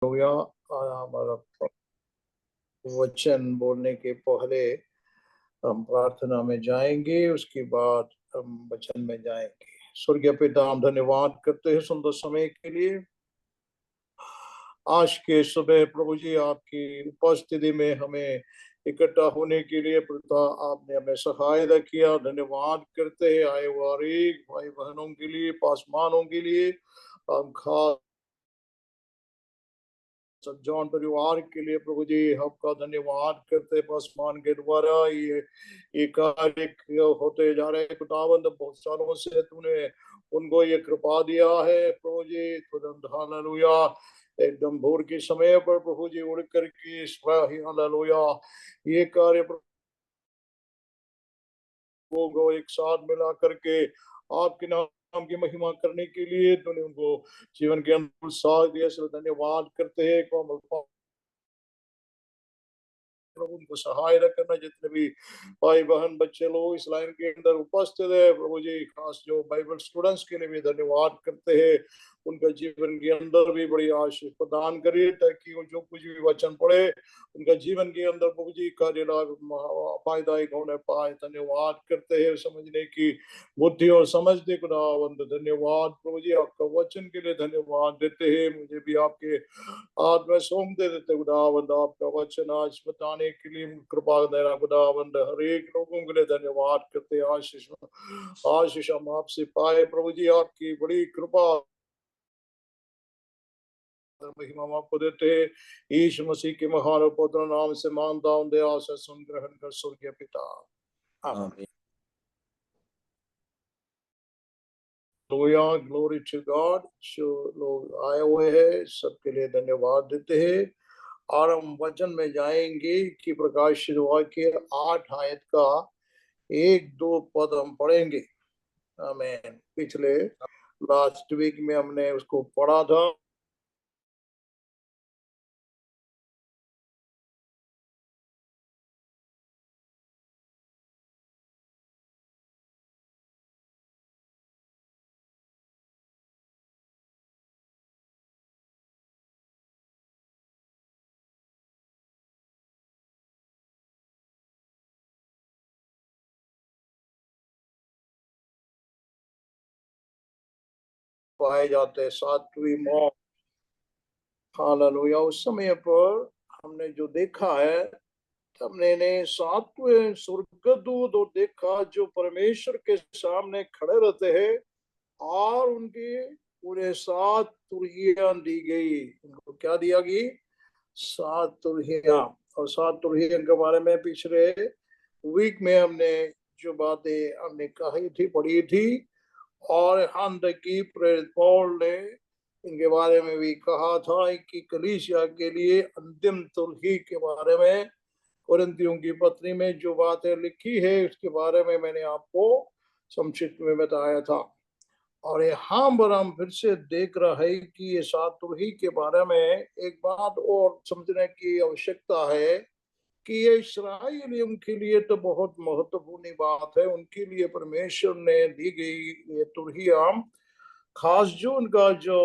या हमारा वचन बोलने के पहले हम प्रार्थना में जाएंगे, उसके बाद हम वचन में जाएंगे। स्वर्गीय पिता, हम धन्यवाद करते हैं सुंदर समय के लिए। आज के सुबह प्रभु जी आपकी उपस्थिति में हमें इकट्ठा होने के लिए पिता आपने हमें सहायता किया। धन्यवाद करते हैं आए वारी भाई बहनों के लिए, पासमानों के लिए, हम खास जॉन परिवार के लिए प्रभु जी आपका धन्यवाद करते। पासमान के द्वारा ये कार्य होते जा रहे खुदावंद, बहुत सालों से तूने उनको ये कृपा दिया है प्रभु जी। तुरंत हालेलुया, एकदम भोर के समय पर प्रभु जी उड़ करके हालेलुया ये कार्य को एक साथ मिला करके आपके नाम की महिमा करने के लिए तूने उनको जीवन के अंदर साथ दिया। धन्यवाद करते हैं। प्रभु उनको सहायता करना, जितने भी भाई बहन बच्चे लोग इस लाइन के अंदर उपस्थित है प्रभु जी, खास जो बाइबल स्टूडेंट्स के लिए भी धन्यवाद करते हैं। उनका जीवन के अंदर भी बड़ी आशीष प्रदान करिए, ताकि वो जो कुछ भी वचन पढ़े उनका जीवन के अंदर प्रभु जी कार्य फायदायक होने पाए। धन्यवाद करते हैं समझने की बुद्धि और समझ दे खुदावंद। धन्यवाद प्रभु जी, आपका वचन के लिए धन्यवाद देते हैं। मुझे भी आपके हाथ में सौंप दे देते खुदावंद। आपका वचन आज बताने के लिए कृपा देना खुदावंद। हर एक लोगों के लिए धन्यवाद करते। आशीष आशीष हम आपसे पाए प्रभु जी, आपकी बड़ी कृपा महिमा हम आपको देते हैं। यीशु मसीह के महान और पवित्र नाम से मानता हूं, दया से सुन ग्रहण कर स्वर्गीय पिता, आमीन। Hallelujah, glory to God. जो लोग आए हुए हैं सबके लिए धन्यवाद देते हैं। और हम वचन में जाएंगे कि प्रकाशित वाक्य 8 आयत का 1-2 पद हम पढ़ेंगे। आमीन। पिछले लास्ट वीक में हमने उसको पढ़ा था। पाए जाते 7वीं मौत। हालेलुया। उस समय पर हमने जो देखा है, हमने ने 7वें स्वर्गदूत और देखा जो परमेश्वर के सामने खड़े रहते हैं, और उनके पूरे 7 तुरहियां दी गई। उनको क्या दिया गई? 7 तुरहियां। और 7 तुरहियां के बारे में पिछले वीक में हमने जो बातें हमने कही थी, पढ़ी थी। और यहाँ तक कि प्रेरित पौल ने इनके बारे में भी कहा था कि कलीसिया के लिए अंतिम तुरही के बारे में कुरिन्थियों की पत्री में जो बातें लिखी है उसके बारे में मैंने आपको संक्षिप्त में बताया था। और यहाँ पर हम फिर से देख रहे हैं कि ये 7 तुरही के बारे में एक बात और समझने की आवश्यकता है कि ये इस्राएलियों के लिए तो बहुत महत्वपूर्ण बात है। उनके लिए परमेश्वर ने दी गई ये तुरहियां, खास जो उनका जो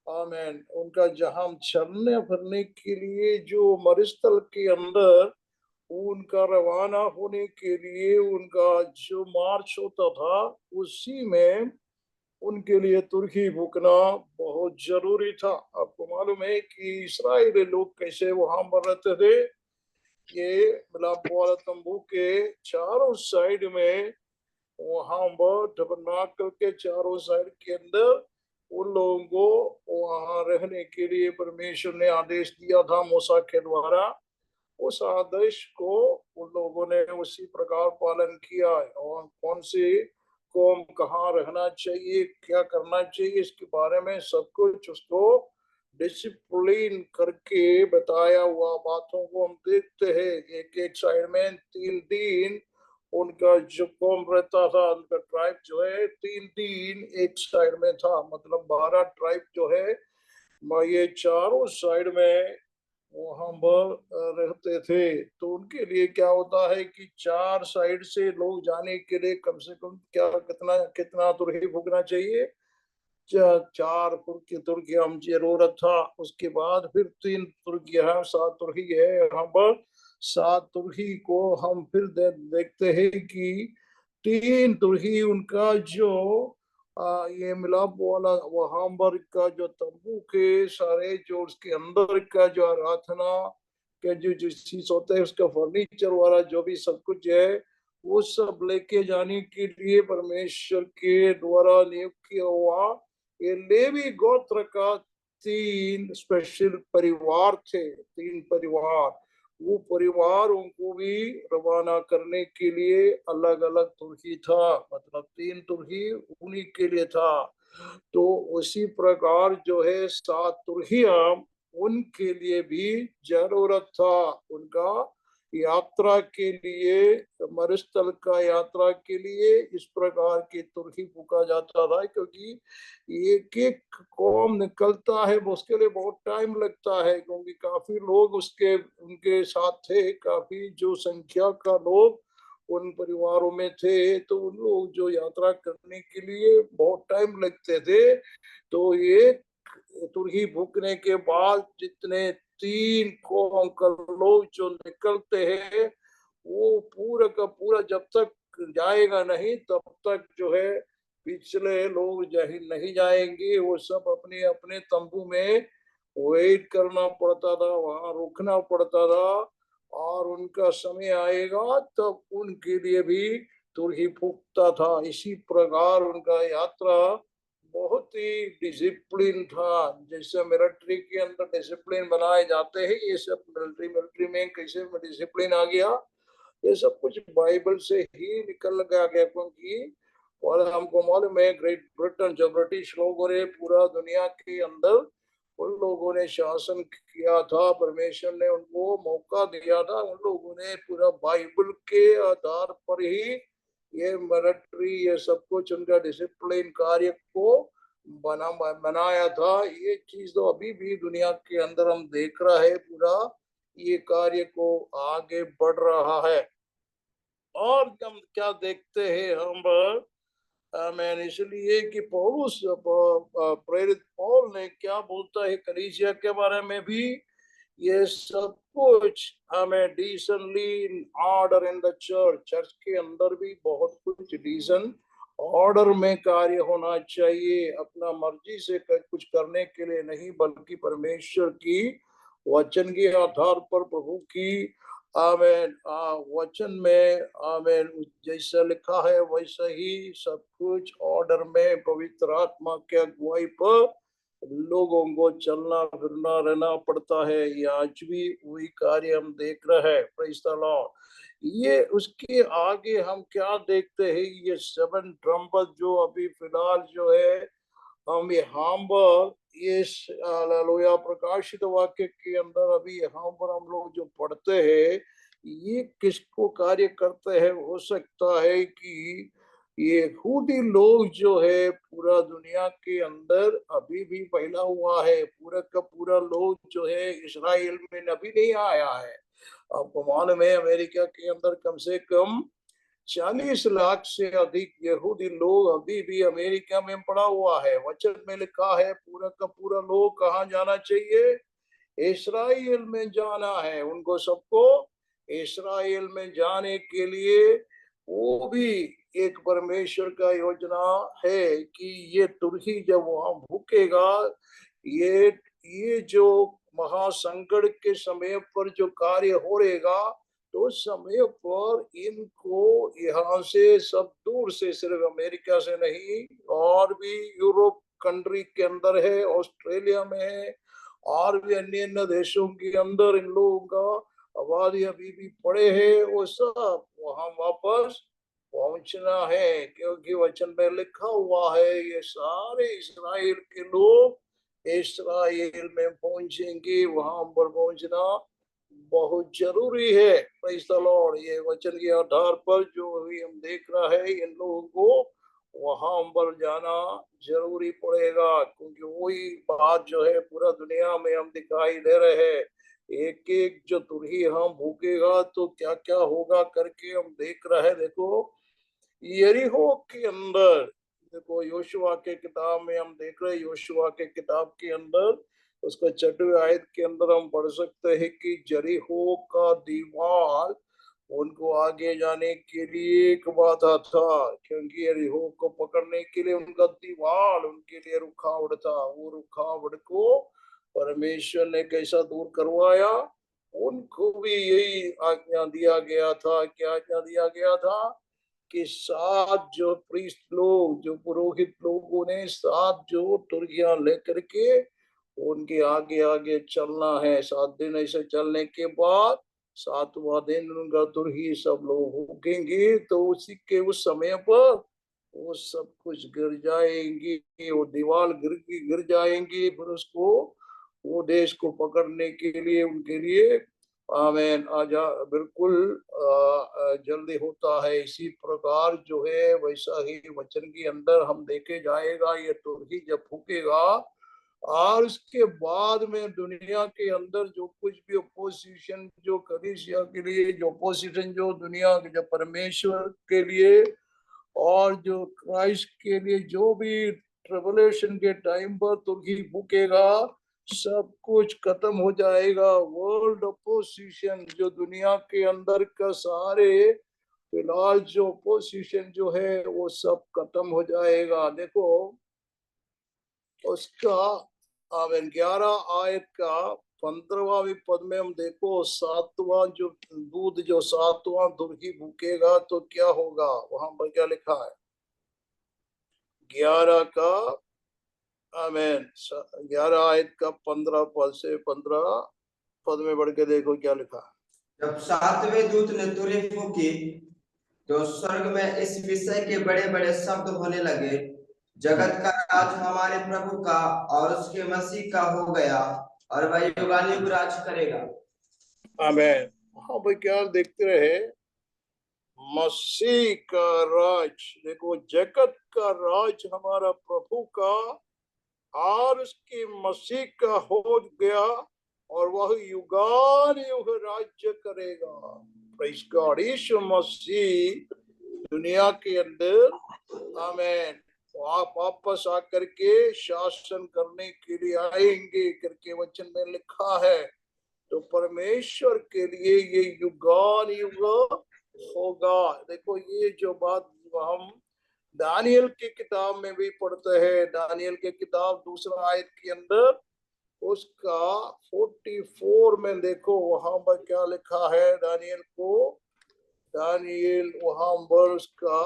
आमेन उनका जहां चलने फिरने के लिए जो मरुस्थल के अंदर उनका रवाना होने के लिए उनका जो मार्च होता था, उसी में उनके लिए तुर्की भुगना बहुत जरूरी था। आपको मालूम है कि इस्राएली लोग कैसे वहां पर रहते थे। ये मिलाप वाला तंबू के चारों साइड में, वहां पर टबरनाकल के चारों साइड के अंदर उन लोगों को वहां रहने के लिए परमेश्वर ने आदेश दिया था मूसा के द्वारा। उस आदेश को उन लोगों ने उसी प्रकार पालन किया है। और कौन सी कौम कहाँ रहना चाहिए, क्या करना चाहिए, इसके बारे में सब कुछ उसको डिसिप्लिन करके बताया हुआ बातों को हम देखते हैं। एक एक साइड में 3 दिन उनका जो कौम रहता था, उनका ट्राइब जो है 3 दिन एक साइड में था। मतलब 12 ट्राइब जो है ये चारों साइड में वहां पर रहते थे। तो उनके लिए क्या होता है कि 4 साइड से लोग जाने के लिए कम से कम क्या कितना कितना तुरही भुगना चाहिए? 4 तुर्की हम जरूरत था। उसके बाद फिर 3 तुर्की है, 7 तुर्की है यहाँ पर। 7 तुर्की को हम फिर देखते हैं कि 3 तुर्की उनका जो ये मिलाप वाला वहां पर का जो तंबू के सारे जो उसके अंदर का जो आराधना के जो चीज होता है उसका फर्नीचर वाला जो भी सब कुछ है वो सब लेके जाने के लिए परमेश्वर के द्वारा नियुक्त किया हुआ ये लेवी गोत्र का 3 स्पेशल परिवार थे। 3 परिवार, वो परिवार उनको भी रवाना करने के लिए अलग अलग तुर्की था, मतलब 3 तुर्की उन्हीं के लिए था। तो उसी प्रकार जो है 7 तुर्कियां उनके लिए भी जरूरत था। उनका यात्रा के लिए, मरुस्थल का यात्रा के लिए इस प्रकार की तुर्की फूका जाता था, क्योंकि एक एक कौम निकलता है उसके लिए बहुत टाइम लगता है, क्योंकि काफी लोग उसके उनके साथ थे, काफी जो संख्या का लोग उन परिवारों में थे, तो उन लोग जो यात्रा करने के लिए बहुत टाइम लगते थे। तो ये तुरही भूकने के बाद जितने 3 कौम का लोग जो निकलते हैं वो पूरा का पूरा जब तक जाएगा नहीं तब तक जो है पिछले लोग नहीं जाएंगे। वो सब अपने अपने तंबू में वेट करना पड़ता था, वहां रुकना पड़ता था, और उनका समय आएगा तब उनके लिए भी तुरही फूकता था। इसी प्रकार उनका यात्रा बहुत ही डिसिप्लिन था। जैसे मिलिट्री के अंदर डिसिप्लिन बनाए जाते हैं, ये सब मिलिट्री मिलिट्री में कैसे डिसिप्लिन आ गया, ये सब कुछ बाइबल से ही निकल गया। क्योंकि और हमको मालूम है ग्रेट ब्रिटेन जो ब्रिटिश लोगों ने पूरा दुनिया के अंदर उन लोगों ने शासन किया था, परमेश्वर ने उनको मौका दिया था, उन लोगों ने पूरा बाइबल के आधार पर ही ये मिलिट्री ये सब कुछ उनका डिसिप्लिन कार्य को बनाया था। ये चीज तो अभी भी दुनिया के अंदर हम देख रहा है, पूरा ये कार्य को आगे बढ़ रहा है। और हम क्या देखते हैं हम मैंने इसलिए कि पौलुस प्रेरित पौल ने क्या बोलता है कलीसिया के बारे में भी, ये सब कुछ हमें decently order in the church, church के अंदर भी बहुत कुछ डिसेंट ऑर्डर में कार्य होना चाहिए। अपना मर्जी से कुछ करने के लिए नहीं, बल्कि परमेश्वर की वचन के आधार पर प्रभु की आमेन वचन में आमेन जैसा लिखा है वैसा ही सब कुछ ऑर्डर में पवित्र आत्मा के अगुवाई पर लोगों को चलना फिरना रहना पड़ता है। ये आज भी वही कार्य हम देख रहे हैं। Praise the Lord. ये उसके आगे हम क्या देखते हैं, ये 7 ट्रम्पट जो अभी फिलहाल जो है हम यहाँ पर ये हालेलुया प्रकाशित वाक्य के अंदर अभी यहाँ पर हम लोग जो पढ़ते हैं, ये किसको कार्य करते हैं। हो सकता है कि ये यहूदी लोग जो है पूरा दुनिया के अंदर अभी भी फैला हुआ है, पूरा का पूरा लोग जो है इस्राएल में अभी नहीं आया है। आपको मालूम है अमेरिका के अंदर कम से कम 40 लाख से अधिक यहूदी लोग अभी भी अमेरिका में पड़ा हुआ है। वचन में लिखा है पूरा का पूरा लोग कहाँ जाना चाहिए, इस्राएल में जाना है। उनको सबको इस्राएल में जाने के लिए वो भी एक परमेश्वर का योजना है कि ये तुरही जब वहां भूकेगा, ये ये जो महासंकट के समय पर जो कार्य हो रहेगा, तो समय पर इनको यहाँ से सब दूर से, सिर्फ अमेरिका से नहीं और भी यूरोप कंट्री के अंदर है, ऑस्ट्रेलिया में है, और भी अन्य अन्य देशों के अंदर इन लोगों का आबादी अभी भी पड़े हैं, वो सब वहां वापस पहुंचना है। क्योंकि वचन में लिखा हुआ है ये सारे इस्राएल के लोग इस्राएल में पहुंचेंगे, वहां पर पहुंचना बहुत जरूरी है। Praise the Lord. ये वचन के आधार पर जो अभी हम देख रहा है इन लोगों को वहां पर जाना जरूरी पड़ेगा, क्योंकि वही बात जो है पूरा दुनिया में हम दिखाई दे रहे हैं। एक एक जो तुरही हम भूकेगा तो क्या क्या होगा करके हम देख रहे हैं। देखो यरीहो के अंदर देखो योशुआ के किताब में हम देख रहे हैं, योशुआ के किताब के अंदर उसका 6वें आयत के अंदर हम पढ़ सकते हैं कि जरीहो का दीवार उनको आगे जाने के लिए एक बाधा था, क्योंकि यरीहो को पकड़ने के लिए उनका दीवार उनके लिए रुकावट था। वो रुकावट को परमेश्वर ने कैसा दूर करवाया, उनको भी यही आज्ञा दिया गया था। क्या आज्ञा दिया गया था कि 7 जो प्रीस्ट लोग, जो पुरोहित लोगों ने 7 जो तुर्कियां लेकर के उनके आगे आगे चलना है। 7 दिन ऐसे चलने के बाद 7वां दिन उनका तुरही सब लोग भूखेंगे, तो उसी के उस समय पर वो सब कुछ गिर जाएंगी, वो दीवार गिर जाएंगी। फिर उसको वो देश को पकड़ने के लिए उनके लिए आमेन आजा बिल्कुल जल्दी होता है। इसी प्रकार जो है वैसा ही वचन के अंदर हम देखे जाएगा, ये तुरही जब फूकेगा और उसके बाद में दुनिया के अंदर जो कुछ भी अपोजिशन जो कलीसिया के लिए, जो अपोजिशन जो दुनिया के, जो परमेश्वर के लिए और जो क्राइस्ट के लिए जो भी ट्रिबुलेशन के टाइम पर तुर्की फूकेगा, सब कुछ खत्म हो जाएगा। वर्ल्ड अपोजिशन जो दुनिया के अंदर का सारे फिलहाल जो अपोजिशन जो है वो सब खत्म हो जाएगा। देखो उसका 11 आयत का 15वां पद में हम देखो, 7वां जो दूध जो 7वां तुर्की भूकेगा तो क्या होगा, वहां पर क्या लिखा है 11 का आमेन 11 आयत का 15 पद से 15 पद में बढ़ के देखो क्या लिखा है। जब 7वें दूत ने तुरही फूकी तो स्वर्ग में इस विषय के बड़े बड़े शब्द होने लगे, जगत का राज हमारे प्रभु का और उसके मसीह का हो गया और वह युगानुयुग राज करेगा। आमेन। हाँ भाई, क्या देखते रहे, मसीह का राज। देखो जगत का राज हमारा प्रभु का और उसकी मसीह का हो गया और वह युगान युग राज्य करेगा। Praise God. यीशु मसीह दुनिया के अंदर आमेन आप वापस आकर के शासन करने के लिए आएंगे करके वचन में लिखा है। तो परमेश्वर के लिए ये युगान युग होगा। देखो ये जो बात हम दानियल की किताब में भी पढ़ते हैं, दानियल के किताब 2 आयत के अंदर उसका 44 में देखो वहां पर क्या लिखा है। दानियल वहां पर उसका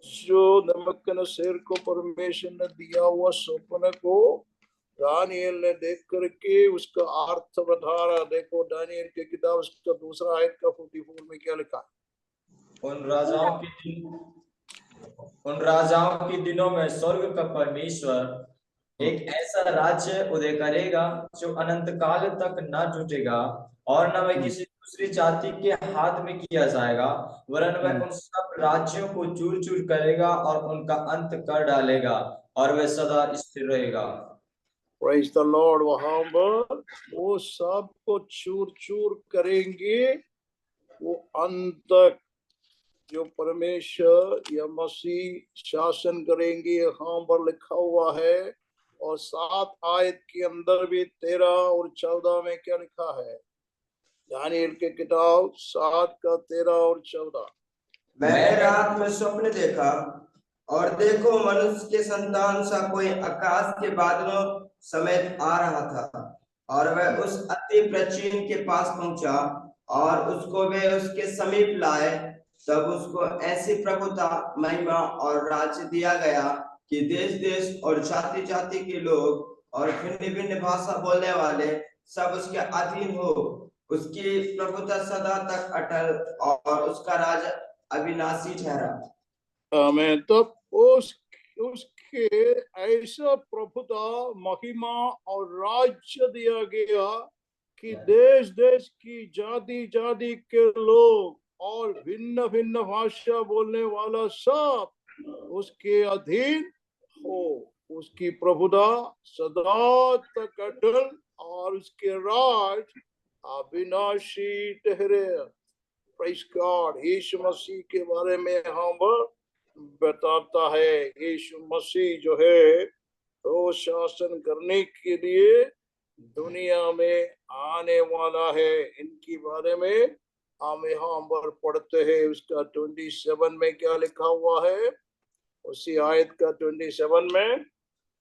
जो नबूकदनेस्सर को परमेश्वर ने दिया हुआ स्वप्न को दानियल ने देख करके उसका अर्थ बता रहा। देखो दानियल की किताब उसका 2 आयत का 44 में क्या लिखा है। उन राजाओं के दिनों में स्वर्ग का परमेश्वर एक ऐसा राज्य उदय करेगा जो अनंत काल तक न टूटेगा और न वह किसी दूसरी जाति के हाथ में किया जाएगा, वरन वह उन सब राज्यों को चूर चूर करेगा और उनका अंत कर डालेगा और वह सदा स्थिर रहेगा। Praise the Lord। वहां पर वो सब को चूर चूर करेंगे, वो अंत तक जो परमेश्वर या मसीह शासन करेंगे, यहाँ पर लिखा हुआ है। और 7 आयत के अंदर भी 13 और 14 में क्या लिखा है, दानियल के किताब 7 का 13 और 14। मैंने रात में स्वप्न देखा और देखो मनुष्य के संतान सा कोई आकाश के बादलों समेत आ रहा था और वह उस अति प्राचीन के पास पहुंचा और उसको वे उसके समीप लाए। तब उसको ऐसी प्रभुता, महिमा और राज्य दिया गया कि देश देश और जाति जाति के लोग और भिन्न भिन्न भाषा बोलने वाले सब उसके अधीन हो। उसकी प्रभुता सदा तक अटल और उसका राज अविनाशी ठहरा। आमीन। तब उसके ऐसा प्रभुता, महिमा और राज्य दिया गया कि देश देश की जाति जाति के लोग और भिन्न भिन्न भाषा बोलने वाला सब उसके अधीन हो। उसकी प्रभुता सदा तक अटल और उसके राज अविनाशी ठहरे। Praise God. यीशु मसीह के बारे में हम बताता है यीशु मसीह जो है तो शासन करने के लिए दुनिया में आने वाला है। इनके बारे में हम यहाँ पर पढ़ते हैं। उसका 27 में क्या लिखा हुआ है, उसी आयत का 27 में,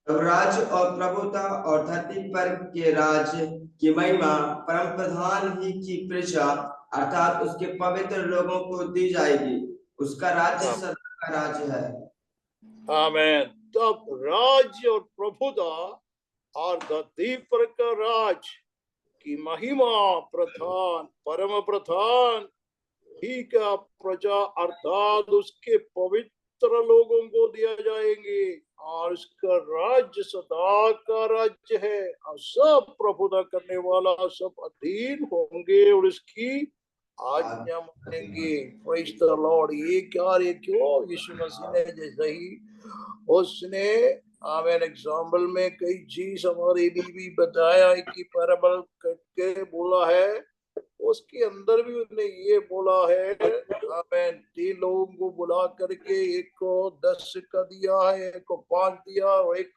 तब राज्य और प्रभुता और धरती पर के राज्य की महिमा परम प्रधान ही की प्रजा अर्थात उसके पवित्र लोगों को दी जाएगी। उसका राज्य सदा का राज्य है। आमीन। तब राज्य और प्रभुता और धरती पर का राज की महिमा प्रधान परम प्रधान ही का प्रजा अर्थात उसके पवित्र लोगों को दिया जाएंगे और उसका राज्य सदा का राज्य है और सब प्रभुता करने वाला सब अधीन होंगे और उसकी आज्ञा मानेंगे। Praise the Lord. ये क्यों यीशु मसीह ने जैसे ही उसने आमेन एग्जाम्पल में कई चीज हमारे लिए भी बताया कि पैराबल करके बोला है, उसके अंदर भी उसने ये बोला है आमेन 3 लोगों को बुला करके एक को 10 का दिया है, एक को 5 दिया और एक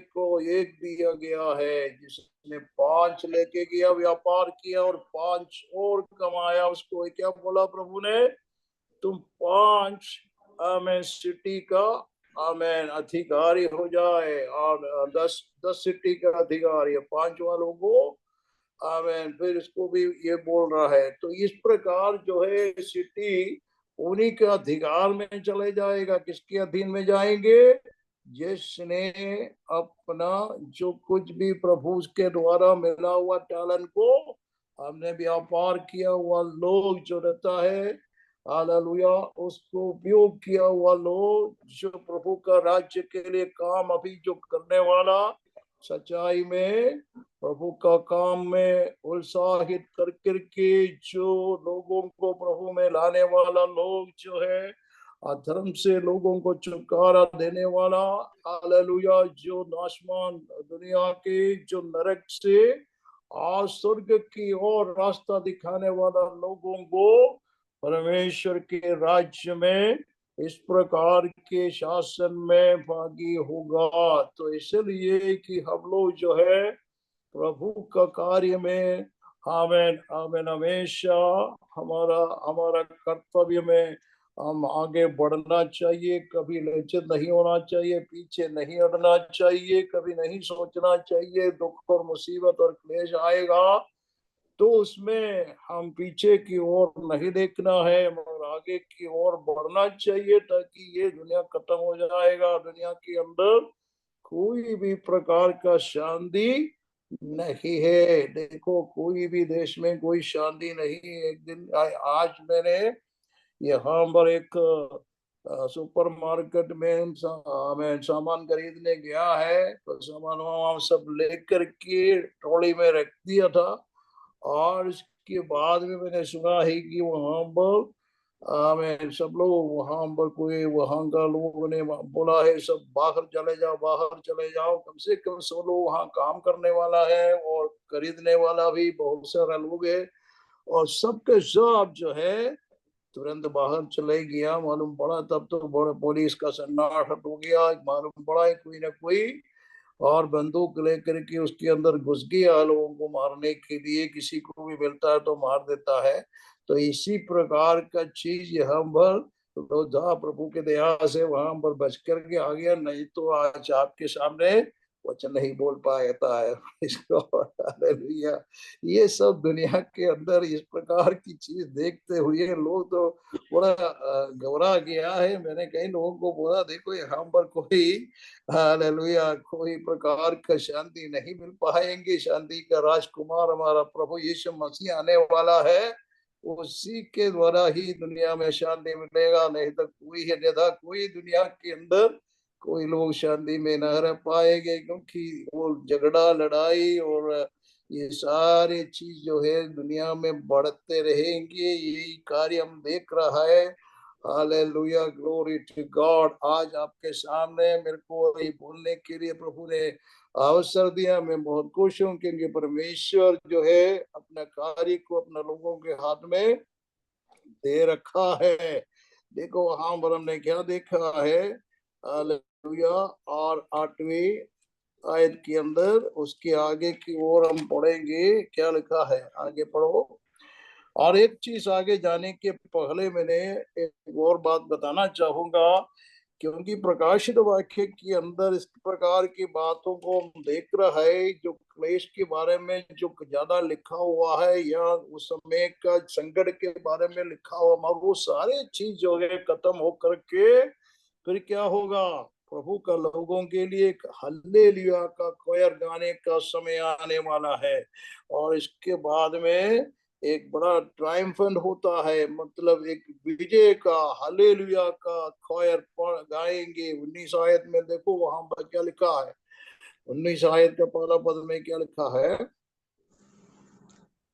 को 1 दिया गया है। जिसने 5 लेके गया व्यापार किया और 5 और कमाया, उसको क्या बोला प्रभु ने, तुम 5 आमेन सिटी का आमेन अधिकारी हो जाए और 10 सिटी का अधिकारी 5 वालों को आमेन। फिर इसको भी ये बोल रहा है। तो इस प्रकार जो है सिटी उन्हीं के अधिकार में चले जाएगा। किसके अधीन में जाएंगे? जिसने अपना जो कुछ भी प्रभु के द्वारा मिला हुआ टैलेंट को हमने व्यापार किया हुआ लोग जो रहता है, हालेलुया, उसको उपयोग किया हुआ लोग जो प्रभु का राज्य के लिए काम अभी जो करने वाला सच्चाई में प्रभु का काम में उत्साहित कर करके जो लोगों को प्रभु में लाने वाला लोग जो है, अधर्म से लोगों को छुटकारा देने वाला, हालेलुया, जो नाशमान दुनिया के जो नरक से और स्वर्ग की ओर रास्ता दिखाने वाला लोगों को परमेश्वर के राज्य में इस प्रकार के शासन में भागी होगा। तो इसलिए कि हम लोग जो है प्रभु का कार्य में आमेन आमेन हमेशा हमारा कर्तव्य में हम आगे बढ़ना चाहिए। कभी लज्जित नहीं होना चाहिए, पीछे नहीं हटना चाहिए, कभी नहीं सोचना चाहिए दुख और मुसीबत और क्लेश आएगा तो उसमें हम पीछे की ओर नहीं देखना है मगर आगे की ओर बढ़ना चाहिए, ताकि ये दुनिया खत्म हो जाएगा। दुनिया के अंदर कोई भी प्रकार का शांति नहीं है। देखो कोई भी देश में कोई शांति नहीं। एक दिन आज मैंने यहाँ पर एक सुपर मार्केट में मैं सामान खरीदने गया है, तो सामान वहां सब लेकर के ट्रॉली में रख दिया था और इसके बाद में मैंने सुना है कि वहां पर मैं सब लोग वहां पर कोई वहां का लोगों ने बोला है सब बाहर चले जाओ, बाहर चले जाओ। कम से कम 100 लोग वहां काम करने वाला है और खरीदने वाला भी बहुत सारा लोग है और सबके सब जो है तुरंत बाहर चले गया। मालूम पड़ा तब तो बड़ा पुलिस का सन्नाटा हो गया। मालूम पड़ा है कोई ना कोई और बंदूक लेकर के उसके अंदर घुस गया लोगों को मारने के लिए। किसी को भी मिलता है तो मार देता है। तो इसी प्रकार का चीज यहाँ पर रोधा प्रभु के दया से वहां पर बच करके आ गया, नहीं तो आज आपके सामने वचन नहीं बोल पाता है। इसको हालेलुया। ये सब दुनिया के अंदर इस प्रकार की चीज देखते हुए लोग तो बड़ा घबरा गया है। मैंने कई लोगों को बोला देखो यहाँ पर कोई हालेलुया कोई प्रकार का शांति नहीं मिल पाएंगे। शांति का राजकुमार हमारा प्रभु यीशु मसीह आने वाला है, उसी के द्वारा ही दुनिया में शांति मिलेगा। नहीं तो कोई अन्यथा कोई दुनिया के अंदर कोई लोग शांति में न रह पाएंगे, क्योंकि वो झगड़ा लड़ाई और ये सारी चीज जो है दुनिया में बढ़ते रहेंगे। यही कार्य हम देख रहा है। Hallelujah, glory to God. आज आपके सामने मेरे को ये बोलने के लिए प्रभु ने अवसर दिया। मैं बहुत खुश हूँ क्योंकि परमेश्वर जो है अपना कार्य को अपना लोगों के हाथ में दे रखा है। देखो वहां पर हमने क्या देखा है, हालेलुया। और 8वीं आयत के अंदर उसके आगे की ओर हम पढ़ेंगे, क्या लिखा है, आगे पढ़ो। और एक चीज आगे जाने के पहले मैंने एक और बात बताना चाहूंगा, क्योंकि प्रकाशित वाक्य के अंदर इस प्रकार की बातों को हम देख रहा है, जो क्लेश के बारे में जो ज्यादा लिखा हुआ है, या उस समय का संकट के बारे में लिखा हुआ, मगर वो सारे चीज जो है खत्म होकर के फिर क्या होगा, प्रभु का लोगों के लिए एक हल्लेलुया का कोयर गाने का समय आने वाला है। और इसके बाद में एक बड़ा ट्रायम्फेंट होता है, मतलब एक विजय का हालेलुया का खोयर गाएंगे। 19 आयत में देखो वहां पर क्या लिखा है, 19 आयत का पहला पद में क्या लिखा है।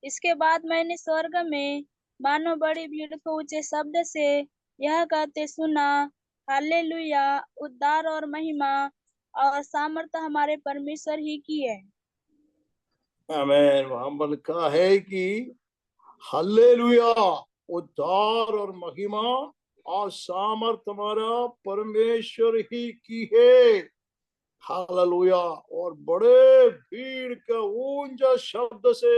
इसके बाद मैंने स्वर्ग में मानो बड़ी भीड़ को ऊंचे शब्द से यह कहते सुना, हालेलुया, उद्धार और महिमा और सामर्थ्य हमारे परमेश्वर ही की है। आमीन। वहां पर लिखा है कि हालेलुया, उद्धार और महिमा और सामर्थ हमारा परमेश्वर ही की है। हालेलुया। और बड़े भीड़ का ऊंचा शब्द से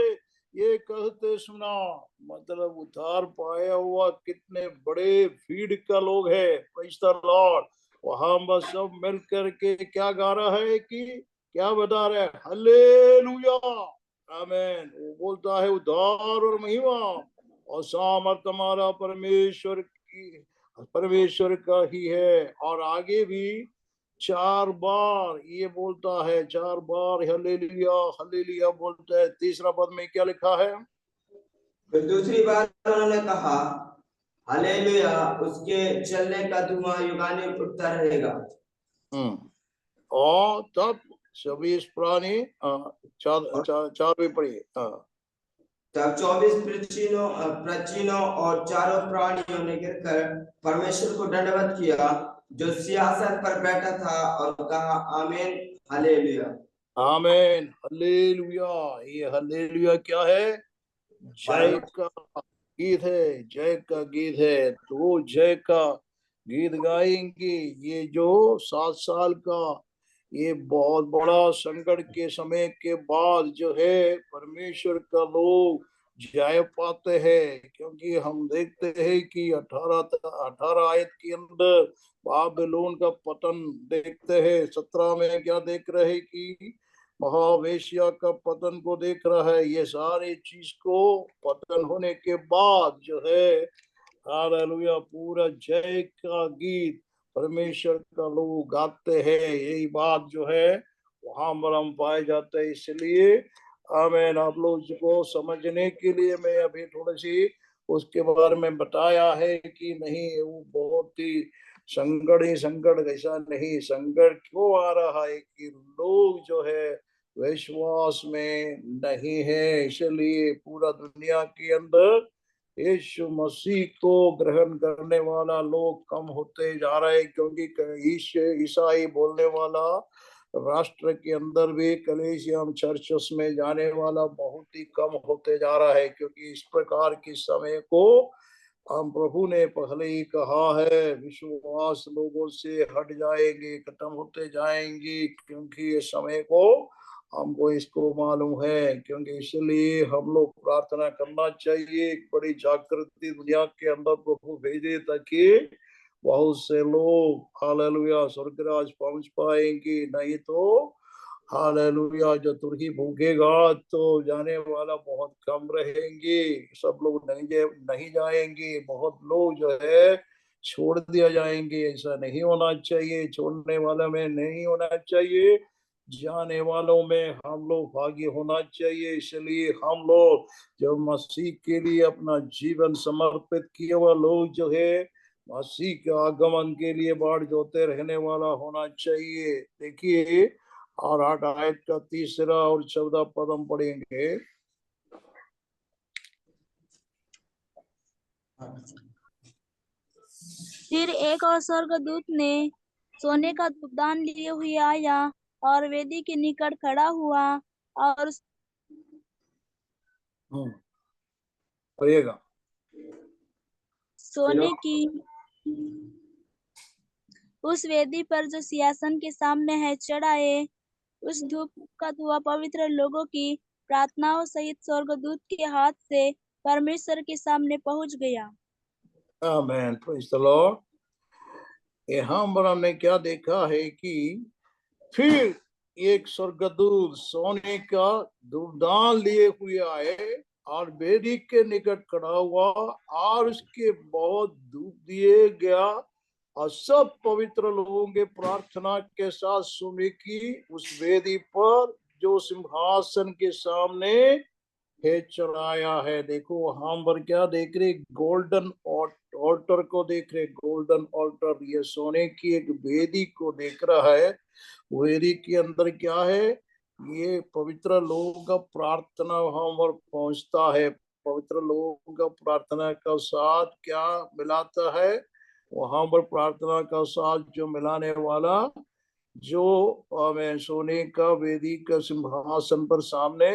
ये कहते सुना, मतलब उद्धार पाया हुआ कितने बड़े भीड़ का लोग है। Praise the Lord. वहां बस सब मिल करके क्या गा रहा है कि क्या बता रहे हैं, हालेलुया, आमीन। वो बोलता है उद्धार और महिमा और सामर्थ हमारा परमेश्वर का ही है। और आगे भी 4 बार ये बोलता है, 4 बार हल्लेलुया हल्लेलुया बोलता है। तीसरा पद में क्या लिखा है, फिर दूसरी बार उन्होंने कहा, हालेलुया, उसके चलने का धुआं युगानुयुग उठता रहेगा। और तब 24 प्राणी, चारवीं पढ़िए। तब 24 प्राचीनों और चारों प्राणियों ने गिरकर परमेश्वर को दंडवत किया जो सिंहासन पर बैठा था, और कहा, आमीन, हालेलुया। आमीन, हल्लेलुया। ये हल्लेलुया क्या है, जय का गीत है, जय का गीत है। तो वो जय का गीत गाएंगे। ये जो 7 साल का ये बहुत बड़ा संकट के समय के बाद जो है परमेश्वर का लोग जय पाते हैं। क्योंकि हम देखते हैं कि 18 आयत के अंदर बाबिलोन का पतन देखते हैं। 17 में क्या देख रहे हैं कि महावेश्या का पतन को देख रहा है। ये सारी चीज को पतन होने के बाद जो है, हालेलुया, पूरा जय का गीत परमेश्वर का लोग गाते हैं। यही बात जो है वहां पर हम पाए जाते हैं। इसलिए आमीन। आप लोग को समझने के लिए मैं अभी थोड़ी सी उसके बारे में बताया है कि नहीं, वो बहुत ही संकट ही संकट, ऐसा नहीं। संकट क्यों आ रहा है कि लोग जो है विश्वास में नहीं है। इसलिए पूरा दुनिया के अंदर यीशु मसीह को ग्रहण करने वाला लोग कम होते जा रहे, क्योंकि ईसाई बोलने वाला राष्ट्र के अंदर भी कलीसियन चर्चेस में जाने वाला बहुत ही कम होते जा रहा है। क्योंकि इस प्रकार के समय को हम प्रभु ने पहले ही कहा है, विश्वास लोगों से हट जाएंगे, खत्म होते जाएंगे। क्योंकि ये समय को हमको इसको मालूम है। क्योंकि इसलिए हम लोग प्रार्थना करना चाहिए, एक बड़ी जागृति दुनिया के अंदर प्रभु भेजे, ताकि बहुत से लोग हालेलुया स्वर्गराज पहुंच पाएंगे। नहीं तो हालेलुया जो तुरही भूखेगा तो जाने वाला बहुत कम रहेंगे। सब लोग नहीं जाएंगे, बहुत लोग जो है छोड़ दिया जाएंगे। ऐसा नहीं होना चाहिए, छोड़ने वाला में नहीं होना चाहिए, जाने वालों में हम लोग भागी होना चाहिए। इसलिए हम लोग जो मसीह के लिए अपना जीवन समर्पित किए हुआ लोग जो है, मसीह के आगमन के लिए बाढ़ जोते रहने वाला होना चाहिए। देखिए, और 8 आयत का 3 और 14 पद हम पढ़ेंगे। फिर एक और स्वर्गदूत ने सोने का धूपदान लिए हुए आया और वेदी के निकट खड़ा हुआ और पढ़िएगा। सोने की उस वेदी पर जो सिंहासन के सामने है चढ़ाए। उस धूप का धुआं पवित्र लोगों की प्रार्थनाओं सहित स्वर्गदूत के हाथ से परमेश्वर के सामने पहुंच गया। आमेन, प्रेज द लॉर्ड। यहाँ पर हमने क्या देखा है कि फिर एक स्वर्गदूत सोने का धूपदान लिए हुए आए और वेदी के निकट खड़ा हुआ और उसके बहुत धूप दिए गया और सब पवित्र लोगों के प्रार्थना के साथ सुने की उस वेदी पर जो सिंहासन के सामने है चढ़ाया है। देखो वहां पर क्या देख रहे, गोल्डन ऑल्टर को देख रहे, गोल्डन ऑल्टर, ये सोने की एक वेदी को देख रहा है। वेदी के अंदर क्या है, ये पवित्र लोगों का प्रार्थना वहां पर पहुंचता है। पवित्र लोगों का प्रार्थना का साथ क्या मिलाता है, वहां पर प्रार्थना का साथ जो मिलाने वाला जो हमें सोने का वेदी का सिंहासन पर सामने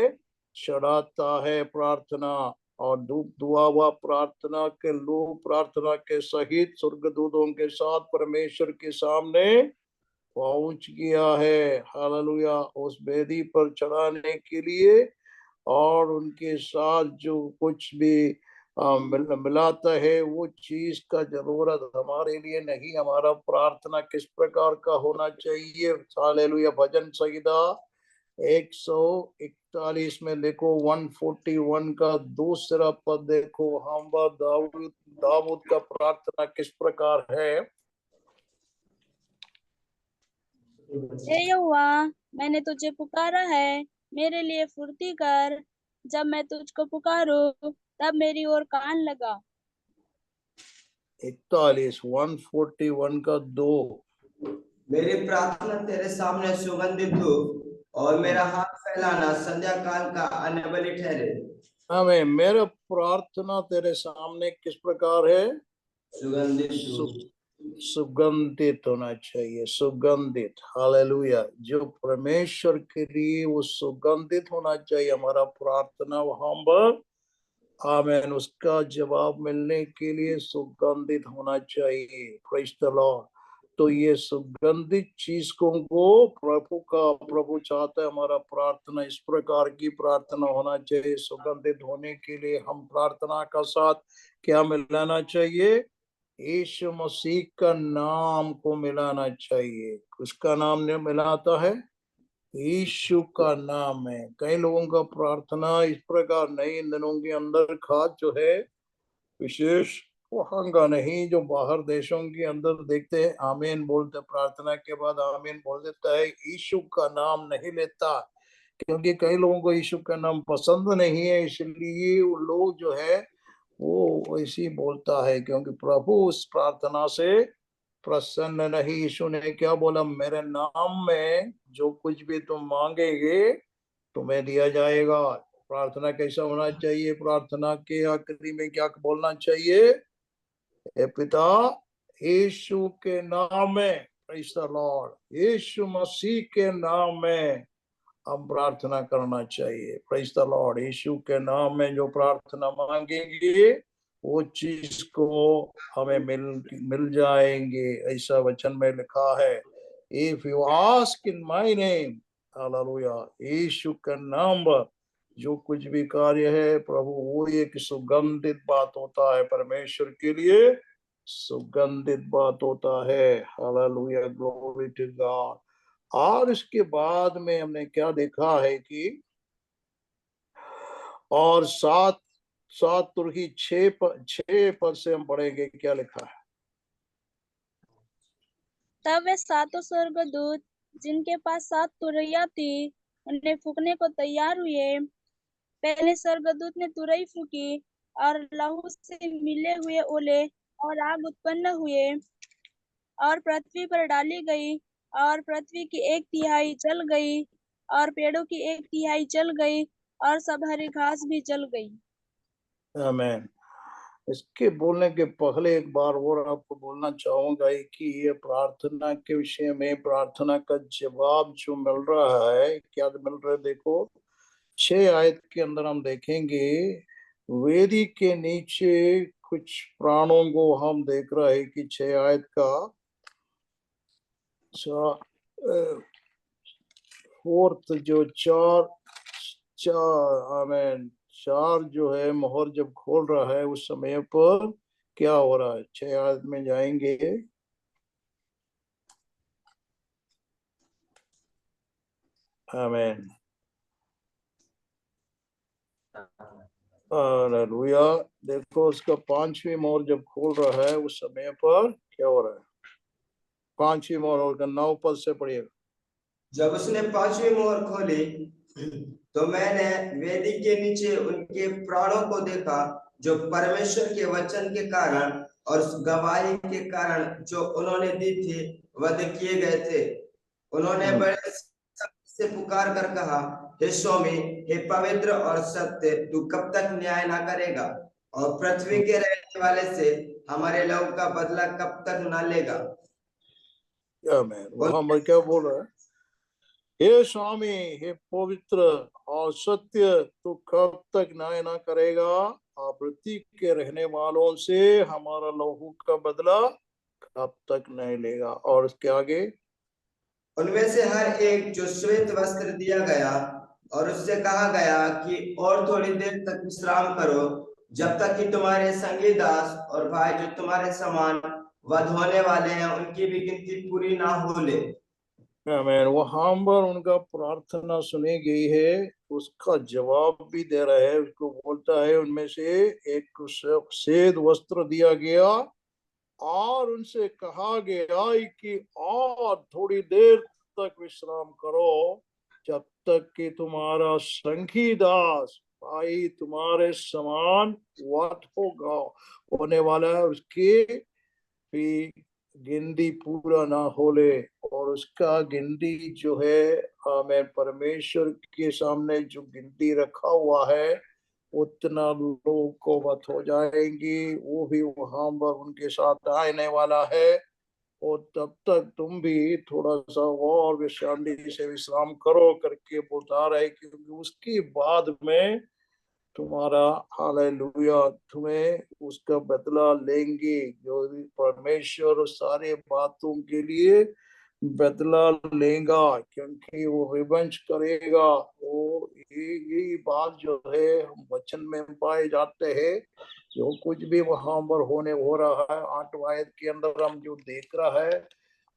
चढ़ाता है प्रार्थना, और धूप धुआ हुआ प्रार्थना के लोग प्रार्थना के सहित स्वर्गदूतों के साथ परमेश्वर के सामने पहुंच गया है। हालेलुया, उस वेदी पर चढ़ाने के लिए। और उनके साथ जो कुछ भी मिलाता है वो चीज का जरूरत हमारे लिए नहीं। हमारा प्रार्थना किस प्रकार का होना चाहिए। हालेलुया, भजन संहिता 141 में देखो 141 का दूसरा पद देखो, हम दाऊद का प्रार्थना किस प्रकार है। हे यहोवा, मैंने तुझे पुकारा है, मेरे लिए फुर्ती कर। जब मैं तुझको पुकारूं, तब मेरी ओर कान लगा। 141 का 2। मेरी प्रार्थना तेरे सामने सुगंधित धूप और मेरा हाथ फैलाना संध्या काल का अन्य बलि ठहरे। हमें मेरा प्रार्थना तेरे सामने किस प्रकार है, सुगंधित धूप, सुगंधित होना चाहिए, सुगंधित। हालेलुया, जो परमेश्वर के लिए वो सुगंधित होना चाहिए हमारा प्रार्थना वहां पर। आमेन, उसका जवाब मिलने के लिए सुगंधित होना चाहिए। Praise the Lord. तो ये सुगंधित चीज को प्रभु चाहता है हमारा प्रार्थना इस प्रकार की प्रार्थना होना चाहिए। सुगंधित होने के लिए हम प्रार्थना का साथ क्या मिलाना चाहिए, यीशु मसीह का नाम को मिलाना चाहिए। उसका नाम नहीं मिलाता है, यीशु का नाम है। कई लोगों का प्रार्थना इस प्रकार नहीं, इन दिनों के अंदर खास जो है विशेष वहां का नहीं, जो बाहर देशों के अंदर देखते हैं आमीन बोलते, प्रार्थना के बाद आमीन बोल देता है, यीशु का नाम नहीं लेता। क्योंकि कई लोगों को यीशु का नाम पसंद नहीं है, इसलिए वो लोग जो है वो ऐसी बोलता है। क्योंकि प्रभु उस प्रार्थना से प्रसन्न नहीं। यीशु ने क्या बोला, मेरे नाम में जो कुछ भी तुम मांगेगे तुम्हें दिया जाएगा। प्रार्थना कैसा होना चाहिए, प्रार्थना के आखिरी में क्या बोलना चाहिए, हे पिता यीशु के नाम में, प्रेज़ द लॉर्ड, यीशु मसीह के नाम में हम प्रार्थना करना चाहिए। प्रेज़ द लॉर्ड, यीशु के नाम में जो प्रार्थना मांगेंगे वो चीज को हमें मिल जाएंगे, ऐसा वचन में लिखा है। If you ask in my name, hallelujah, Yeshu का नाम जो कुछ भी कार्य है प्रभु, वो एक सुगंधित बात होता है, परमेश्वर के लिए सुगंधित बात होता है। Hallelujah, glory to God. और इसके बाद में हमने क्या देखा है कि और सात तुरही 6 पद से हम पढ़ेंगे, क्या लिखा है। तब वे सातों स्वर्गदूत जिनके पास 7 तुरहियां थी उन्हें फूकने को तैयार हुए। पहले स्वर्गदूत ने तुरही फूकी और लहू से मिले हुए ओले और आग उत्पन्न हुए और पृथ्वी पर डाली गई, और पृथ्वी की 1/3 जल गई और पेड़ों की 1/3 जल गई और सब हरी घास भी जल गई। आमीन। इसके बोलने के पहले एक बार और आपको बोलना चाहूंगा कि ये प्रार्थना के विषय में प्रार्थना का जवाब जो मिल रहा है, क्या मिल रहा है, देखो 6 आयत के अंदर हम देखेंगे, वेदी के नीचे कुछ प्राणों को हम देख रहे हैं कि 6 आयत का फोर्थ जो चार जो है मोहर जब खोल रहा है उस समय पर क्या हो रहा है। 6 आयत में जाएंगे। आमीन। हालेलुया। देखो उसका 5वीं मोहर जब खोल रहा है उस समय पर क्या हो रहा है। 5वीं मोहर का 9 पद से पढ़िएगा। जब उसने 5वीं मोहर खोली तो मैंने वेदी के नीचे उनके प्राणों को देखा, जो परमेश्वर के वचन के कारण और उस गवाही के कारण जो उन्होंने दी थी वध किए गए थे। उन्होंने बड़े से पुकार कर कहा, हे स्वामी, हे पवित्र और सत्य, तू कब तक न्याय ना करेगा और पृथ्वी के रहने वाले से हमारे लहू का बदला कब तक ना लेगा। आमीन। वहां पर क्या बोल रहा है। हे स्वामी, हे पवित्र और सत्य, तू कब तक न्याय ना करेगा और पृथ्वी के रहने वालों से हमारा लहू का बदला कब तक नहीं लेगा। और उसके आगे, उनमें से हर एक जो श्वेत वस्त्र दिया गया और उससे कहा गया कि और थोड़ी देर तक विश्राम करो, जब तक कि तुम्हारे संगी दास और भाई जो तुम्हारे समान वध होने वाले हैं उनकी भी गिनती पूरी ना हो ले। आमीन। वहां पर उनका प्रार्थना सुनी गई है, उसका जवाब भी दे रहा है। उसको बोलता है उनमें से एक को श्वेत वस्त्र दिया गया और उनसे कहा गया कि और थोड़ी देर तक विश्राम करो, जब तक कि तुम्हारा संगी दास भाई तुम्हारे समान वध होगा होने वाला है, उसके भी गिनती पूरा ना होले। और उसका गिनती जो है हमें परमेश्वर के सामने जो गिनती रखा हुआ है उतना लोग को मत हो जाएंगी, वो भी वहां पर उनके साथ आने वाला है। और तब तक तुम भी थोड़ा सा और विश्रांति से विश्राम करो करके बता रहे, क्योंकि उसके बाद में तुम्हारा हालेलुया तुम्हें उसका बदला लेंगे। जो भी परमेश्वर सारे बातों के लिए बदला लेगा, क्योंकि वो रिवेंज करेगा। वो यही बात जो है हम वचन में पाए जाते हैं। जो कुछ भी वहां पर होने हो रहा है 8 आयत के अंदर हम जो देख रहा है,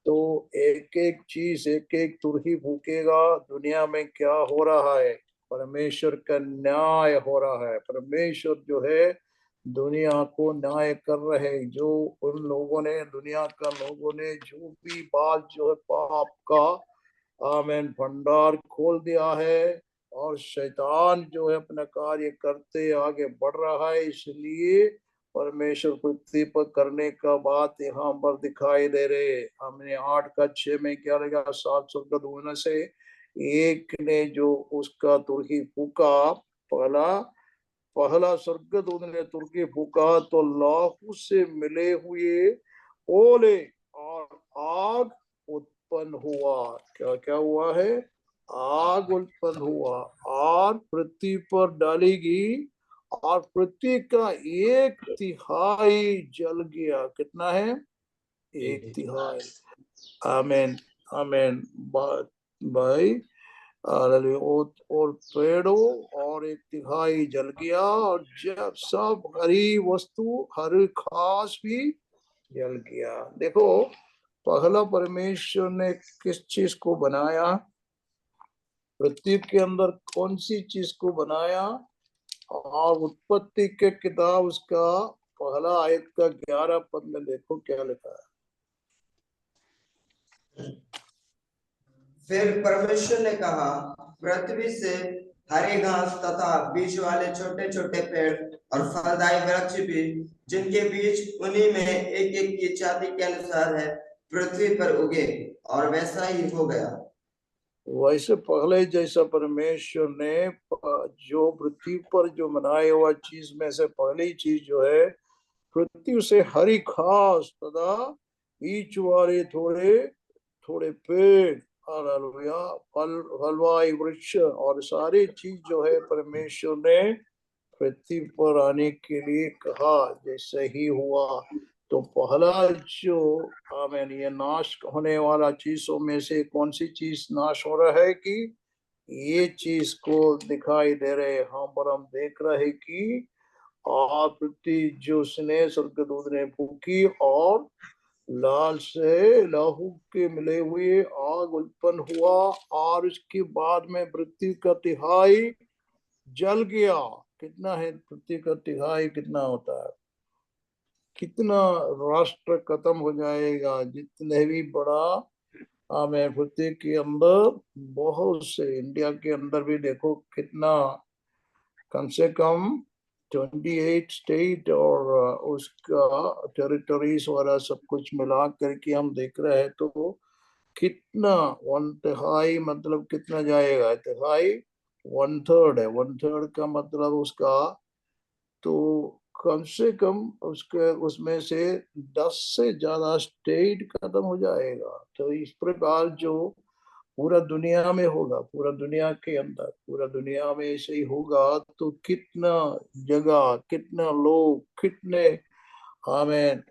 तो एक एक चीज एक एक तुरही फूकेगा। दुनिया में क्या हो रहा है, परमेश्वर का न्याय हो रहा है। परमेश्वर जो है दुनिया को न्याय कर रहे हैं। जो उन लोगों ने दुनिया का लोगों ने जो भी बात जो है पाप का आमीन भंडार खोल दिया है, और शैतान जो है अपना कार्य करते आगे बढ़ रहा है, इसलिए परमेश्वर पृथ्वी पर करने का बात यहाँ पर दिखाई दे रहे। हमने 8 का 6 में क्या लगा, 7 स्वर्गदूत होने से एक ने जो उसका तुरही फूका, पहला स्वर्गदूत ने तुरही फूका तो लहू से मिले हुए ओले और आग उत्पन्न हुआ। क्या क्या हुआ है, आग उत्पन्न हुआ और पृथ्वी पर डाली गई, और पृथ्वी का 1/3 जल गया। कितना है, 1/3। आमीन आमीन भाई। और पेड़ों और 1/3 जल गया, और जब सब हरी वस्तु हरी घास भी जल गया। देखो पहला परमेश्वर ने किस चीज को बनाया, पृथ्वी के अंदर कौन सी चीज को बनाया, और उत्पत्ति के किताब उसका पहला आयत का 11 पद में देखो क्या लिखा है। फिर परमेश्वर ने कहा, पृथ्वी से हरी घास तथा बीज वाले छोटे छोटे पेड़ और फलदायी वृक्ष भी, जिनके बीज उन्हीं में एक एक की जाति के अनुसार है, पृथ्वी पर उगे, और वैसा ही हो गया। वैसे पहले जैसा परमेश्वर ने जो पृथ्वी पर जो बनाया हुआ चीज में से पहली चीज जो है, पृथ्वी से हरी घास तथा बीज वाले थोड़े थोड़े पेड़, फलवाई वृक्ष और सारी चीज जो है परमेश्वर ने पृथ्वी पर आने के लिए कहा, जैसे ही हुआ तो पहला जो आमीन ये नाश होने वाला चीजों में से कौन सी चीज नाश हो रहा है कि ये चीज को दिखाई दे रहे हैं। हाँ, पर हम देख रहे हैं कि और पृथ्वी जो उसने स्वर्गदूत ने फूकी और लाल से लहू के मिले हुए आग उत्पन्न हुआ और उसके बाद में पृथ्वी का तिहाई जल गया। कितना है पृथ्वी का तिहाई, कितना होता है, कितना राष्ट्र खत्म हो जाएगा। जितने भी बड़ा मैं पृथ्वी के अंदर बहुत से, इंडिया के अंदर भी देखो कितना, कम से कम 28 स्टेट और उसका टेरिटरीज वाला सब कुछ मिला करके हम देख रहे हैं तो कितना, 1/3 मतलब कितना जाएगा, तिहाई 1/3 है। 1/3 का मतलब उसका तो कम से कम उसके उसमें से 10 से ज्यादा स्टेट खत्म हो जाएगा। तो इस प्रकार जो पूरा दुनिया में होगा, पूरा दुनिया के अंदर, पूरा दुनिया में ऐसे ही होगा तो कितना जगह, कितना लोग, कितने हमें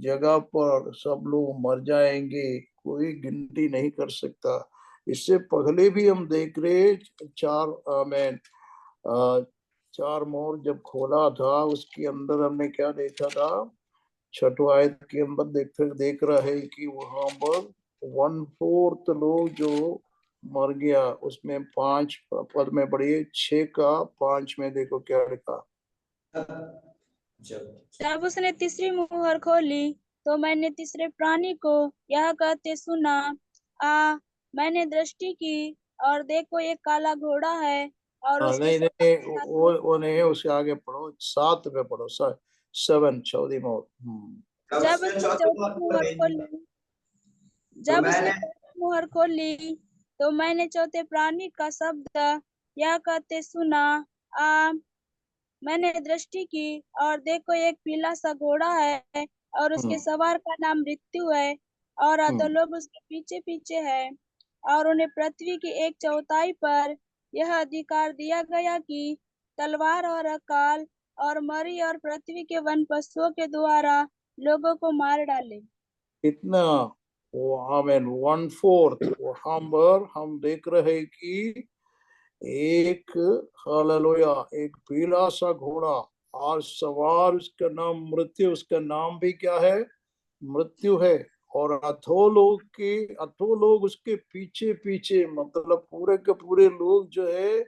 जगह पर सब लोग मर जाएंगे, कोई गिनती नहीं कर सकता। इससे पहले भी हम देख रहे हमें चार मोर जब खोला था उसके अंदर हमने क्या देखा था, छठवां आयत के अंदर देख रहा है कि वहां पर 1/4 लोग जो मर गया, उसमें 5 पद में पढ़िए, 6 का 5 में देखो क्या लिखा। जब उसने तीसरी मुहर खोली तो मैंने तीसरे प्राणी को यह कहते सुना, आ मैंने दृष्टि की और देखो एक काला घोड़ा है और उसके नहीं नहीं, वो नहीं, उसके आगे पढ़ो, 7 पे पढ़ो, 7 चौथी मोर। जब उसने चौथी मुहर खोली, तो जब उसने मैंने चौथी मुहर खोली तो मैंने चौथे प्राणी का शब्द यह कहते सुना, आ मैंने दृष्टि की और देखो एक पीला सा घोड़ा है और उसके सवार का नाम मृत्यु है और अधोलोक उसके पीछे पीछे है और उन्हें पृथ्वी की 1/4 पर यह अधिकार दिया गया कि तलवार और अकाल और मरी और पृथ्वी के वन पशुओं के द्वारा लोगों को मार डाले। कितना, वो हमें 1/4 वहां पर हम देख रहे हैं कि एक, हालेलुया, एक पीला सा घोड़ा और सवार, उसका नाम मृत्यु, उसका नाम भी क्या है, मृत्यु है। और अथो लोग उसके पीछे पीछे, मतलब पूरे के पूरे लोग जो है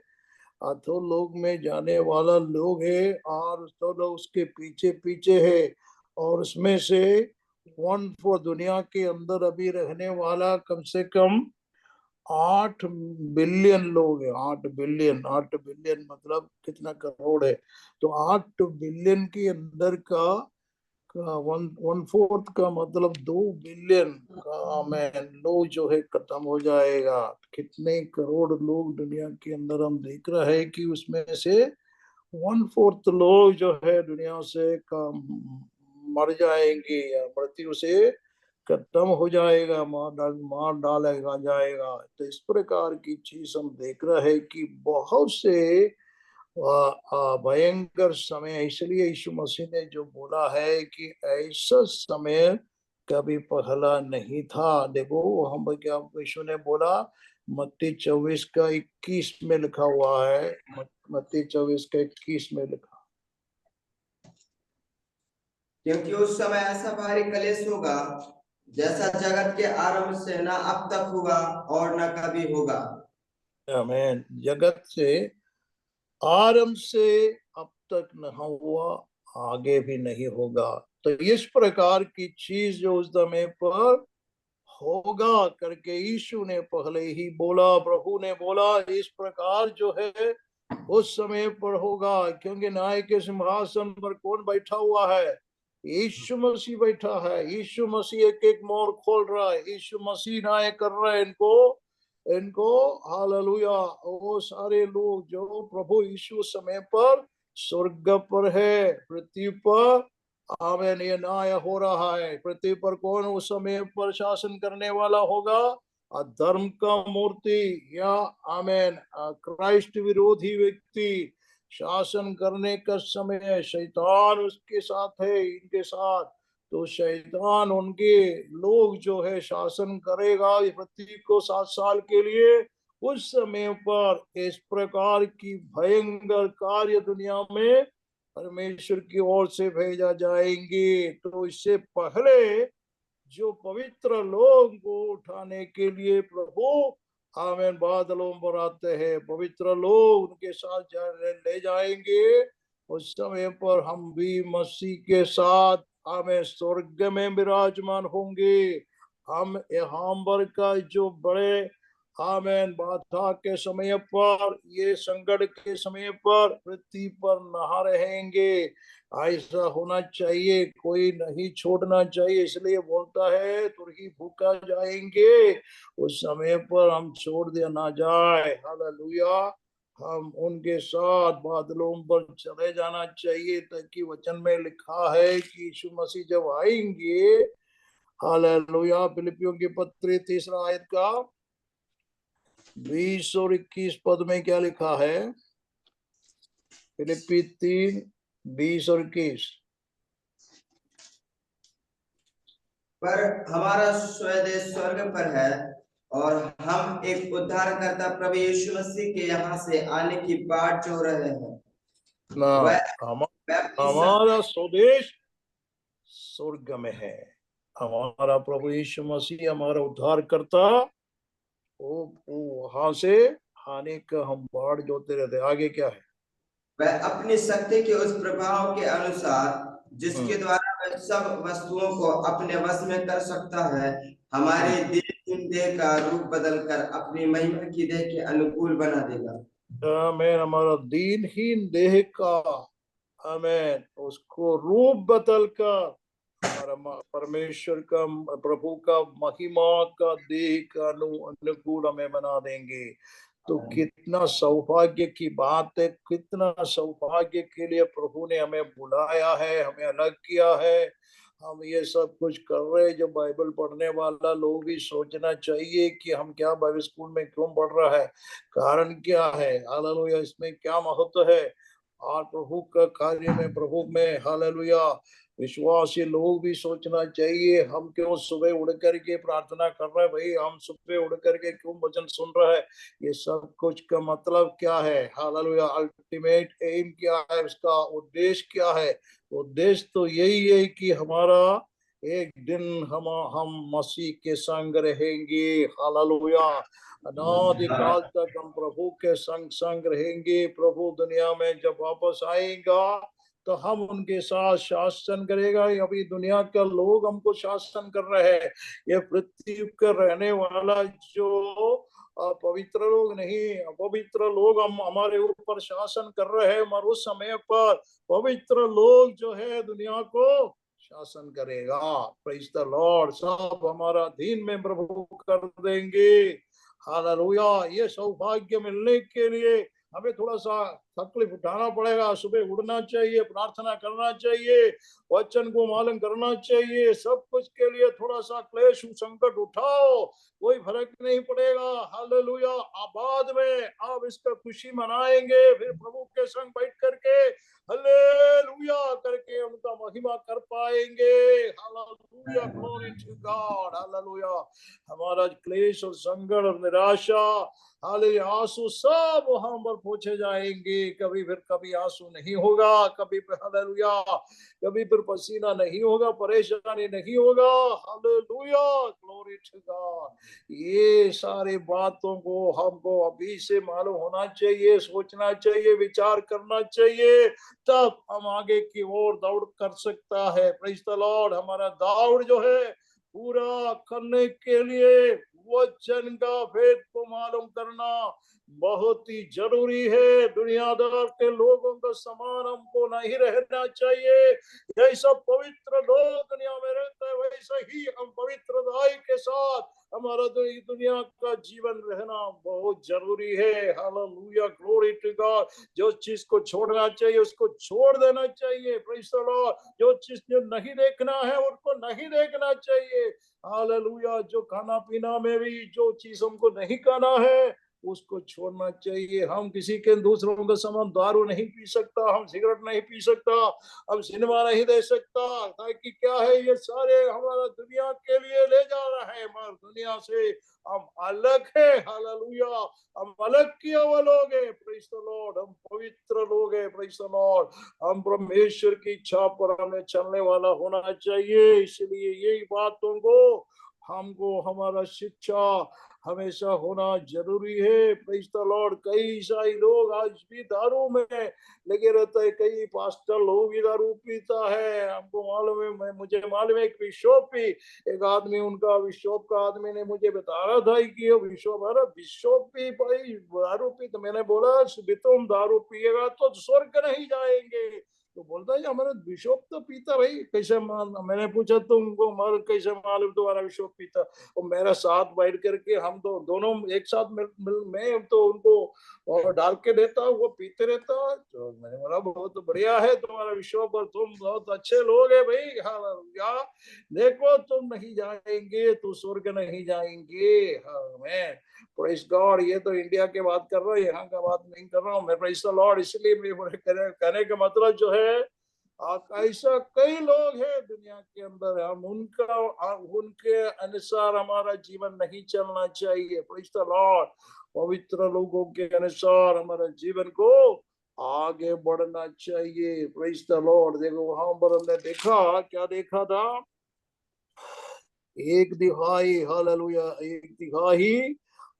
अथो लोग में जाने वाला लोग है और तो लोग उसके पीछे पीछे है। और उसमें से 1/4 दुनिया के अंदर अभी रहने वाला कम से कम 8 बिलियन लोग हैं। 8 बिलियन मतलब कितना करोड़ है। तो 8 बिलियन के अंदर का 1/4 का मतलब 2 बिलियन का मैं लोग जो है खत्म हो जाएगा। कितने करोड़ लोग दुनिया के अंदर हम देख रहे हैं कि उसमें से 1/4 लोग जो है दुनिया से का मर जाएंगे या मृत्यु से खत्म हो जाएगा, मार डालेगा जाएगा। तो इस प्रकार की चीज हम देख रहे हैं कि बहुत से भयंकर समय, इसलिए यीशु मसीह ने जो बोला है कि ऐसा समय कभी पहला नहीं था। देखो हम क्या यीशु ने बोला, मत्ती 24 का 21 में लिखा हुआ है, मत्ती 24 का 21 में लिखा, क्योंकि उस समय ऐसा भारी कलेश होगा जैसा जगत के आरंभ से न अब तक हुआ और न कभी होगा। आमीन। जगत से आरंभ से अब तक न हुआ, आगे भी नहीं होगा। तो इस प्रकार की चीज जो उस समय पर होगा करके यीशु ने पहले ही बोला, प्रभु ने बोला इस प्रकार जो है उस समय पर होगा। क्योंकि न्याय के सिंहासन पर कौन बैठा हुआ है, यीशु मसीह बैठा है। यीशु मसीह एक एक मोर खोल रहा है, यीशु मसीह न्याय कर रहा है इनको इनको हालेलुया। वो सारे लोग जो प्रभु यीशु समय पर स्वर्ग पर है, पृथ्वी पर आमीन ये न्याय हो रहा है। पृथ्वी पर कौन उस समय पर शासन करने वाला होगा, धर्म का मूर्ति या आमीन क्राइस्ट विरोधी व्यक्ति, शासन करने का समय है। शैतान उसके साथ है, इनके साथ। तो शैतान उनके लोग जो है शासन करेगा इस पृथ्वी को 7 साल के लिए। उस समय पर इस प्रकार की भयंकर कार्य दुनिया में परमेश्वर की ओर से भेजा जाएंगे। तो इससे पहले जो पवित्र लोग को उठाने के लिए प्रभु आमीन बादलों पर आते हैं, पवित्र लोग उनके साथ ले जाएंगे। उस समय पर हम भी मसीह के साथ आमीन स्वर्ग में विराजमान होंगे। हम यहाँ पर का जो बड़े आमीन बाधा के समय पर, ये संकट के समय पर पृथ्वी पर नहा रहेंगे। ऐसा होना चाहिए, कोई नहीं छोड़ना चाहिए। इसलिए बोलता है तुरही भूखा जाएंगे, उस समय पर हम छोड़ दिया ना जाए। हालेलुया। हम उनके साथ बादलों पर चले जाना चाहिए, ताकि वचन में लिखा है कि यीशु मसीह जब आएंगे, हालेलुया, फिलिपियों की पत्री 3 आयत का 20 और 21 पद में क्या लिखा है? फिलिपी 3 20 और 21। पर हमारा स्वदेश स्वर्ग पर है, और हम एक उद्धारकर्ता प्रभु यीशु मसीह के यहाँ से आने की बाट जो रहे हैं। ना वह हमारा स्वदेश स्वर्ग में है। हमारा प्रभु यीशु मसीह हमारा उद्धार करता, वो वहां से आने का हम बाढ़ जोते रहते। आगे क्या है? वह अपनी शक्ति के उस प्रभाव के अनुसार जिसके द्वारा वह सब वस्तुओं को अपने वश में कर सकता है, हमारे दीनहीन देह का रूप बदलकर अपनी महिमा की देह के अनुकूल बना देगा। आमीन। हमारा दीनहीन देह का आमीन उसको रूप बदलकर हमारा परमेश्वर का, प्रभु का महिमा का देह का अनुकूल हमें बना देंगे। तो कितना सौभाग्य की बात है, कितना सौभाग्य के लिए प्रभु ने हमें बुलाया है, हमें अलग किया है। हम ये सब कुछ कर रहे हैं। जो बाइबल पढ़ने वाला लोग भी सोचना चाहिए कि हम क्या बाइबल स्कूल में क्यों पढ़ रहा है, कारण क्या है, हालेलुया, इसमें क्या महत्व है। और प्रभु का कार्य में, प्रभु में, हालेलुया, विश्वासी लोग भी सोचना चाहिए। हम क्यों सुबह उड़ करके प्रार्थना कर रहे हैं? भाई हम सुबह उड़ करके क्यों वचन सुन रहे हैं? ये सब कुछ का मतलब क्या है? हालेलुया, अल्टीमेट एम क्या है, उसका उद्देश्य क्या है? उद्देश्य तो यही है कि हमारा एक दिन हम मसीह के संग रहेंगे। हालेलुया, अनादिकाल तक हम प्रभु के संग संग रहेंगे। प्रभु दुनिया में जब वापस आएगा तो हम उनके साथ शासन करेगा। अभी दुनिया का लोग हमको शासन कर रहे हैं। ये पृथ्वी पर रहने वाला जो पवित्र लोग नहीं, अपवित्र लोग हम हमारे ऊपर शासन कर रहे हैं। और उस समय पर पवित्र लोग जो है दुनिया को शासन करेगा। Praise the Lord. सब हमारा अधीन में प्रभु कर देंगे। हालेलुया। ये सौभाग्य मिलने के लिए हमें थोड़ा सा तकलीफ उठाना पड़ेगा। सुबह उड़ना चाहिए, प्रार्थना करना चाहिए, वचन को मालूम करना चाहिए। सब कुछ के लिए थोड़ा सा क्लेश संकट उठाओ, कोई फर्क नहीं पड़ेगा। हालेलुया। बाद में आप इसका खुशी मनाएंगे, फिर प्रभु के संग बैठ करके हालेलुया करके उनका महिमा कर पाएंगे। Hallelujah, glory to God. Hallelujah. हमारा क्लेश और संकट और निराशा, हालेलुया, आंसू सब वहां पर पूछे जाएंगे। कभी फिर कभी आंसू नहीं होगा, कभी फिर हालेलुया, कभी फिर पसीना नहीं होगा, परेशानी नहीं होगा। Hallelujah, glory to God. ये सारी बातों को हमको अभी से मालूम होना चाहिए, सोचना चाहिए, विचार करना चाहिए, तब हम आगे की ओर दौड़ कर सकता है। Praise the Lord. हमारा दौड़ जो है पूरा करने के लिए वचन का वेद को मालूम करना बहुत ही जरूरी है। दुनियादार के लोगों का समान हमको नहीं रहना चाहिए। जैसा पवित्र लोग दुनिया में रहते हैं, वैसे ही हम पवित्रताई के साथ हमारा दुनिया का जीवन रहना बहुत जरूरी है। Hallelujah, glory to God. जो चीज को छोड़ना चाहिए उसको छोड़ देना चाहिए। Praise the Lord. जो चीज जो नहीं देखना है उनको नहीं देखना चाहिए। हालेलुया। जो खाना पीना में भी जो चीज हमको नहीं खाना है उसको छोड़ना चाहिए। हम किसी के दूसरों के समान दारू नहीं पी सकता, हम सिगरेट नहीं पी सकता, हम सिनेमा नहीं दे सकता, ताकि क्या है ये सारे हमारा दुनिया के लिए ले जा रहा है, मगर दुनिया से हम अलग है। हालेलुया, हम अलग किए हुए लोग हैं, प्रेज द लॉर्ड, हम पवित्र लोग हैं, प्रेज द लॉर्ड। हम परमेश्वर की इच्छा पर हमें चलने वाला होना चाहिए। इसलिए यही बातों को हमको हमारा शिक्षा हमेशा होना जरूरी है, प्रेज द लॉर्ड। कई ईसाई लोग आज भी दारू में लगे रहते हैं, कई पास्टर लोग भी दारू पीता है। हमको मालूम है, मुझे मालूम है, एक बिशप भी, एक आदमी, उनका बिशप का आदमी ने मुझे बता रहा था कि ये बिशप, अरे बिशप भी भाई दारू पी, तो मैंने बोला तुम दारू पिएगा तो स्वर्ग नहीं जाएंगे। तो बोलता है हमारा बिशप तो पीता, भाई कैसे मैंने पूछा तुमको मालूम, कैसे मालूम तुम्हारा बिशप पीता? और मेरा साथ बैठ करके हम तो दोनों एक साथ मैं तो उनको और डाल के देता हूँ, वो पीते रहता है। तो मैंने बोला बहुत बढ़िया है तुम्हारा विश्व, और तुम बहुत अच्छे लोग है भाई। हालेलुया, देखो तुम नहीं जाएंगे तो स्वर्ग नहीं जाएंगे। हाँ, मैं प्रेज गॉड, ये तो इंडिया के बात कर रहा हूँ, यहाँ का बात नहीं कर रहा हूँ मैं, प्रेज द लॉर्ड। इसलिए मैं कहने का मतलब जो है, ऐसा कई लोग हैं दुनिया के अंदर, हम उनके अनुसार हमारा जीवन नहीं चलना चाहिए, प्रेज द लॉर्ड। पवित्र लोगों के अनुसार हमारा जीवन को आगे बढ़ना चाहिए, प्रेज द लॉर्ड। देखो वहां पर हमने देखा, क्या देखा था? एक दिखाई, हालेलुया, एक दिखाई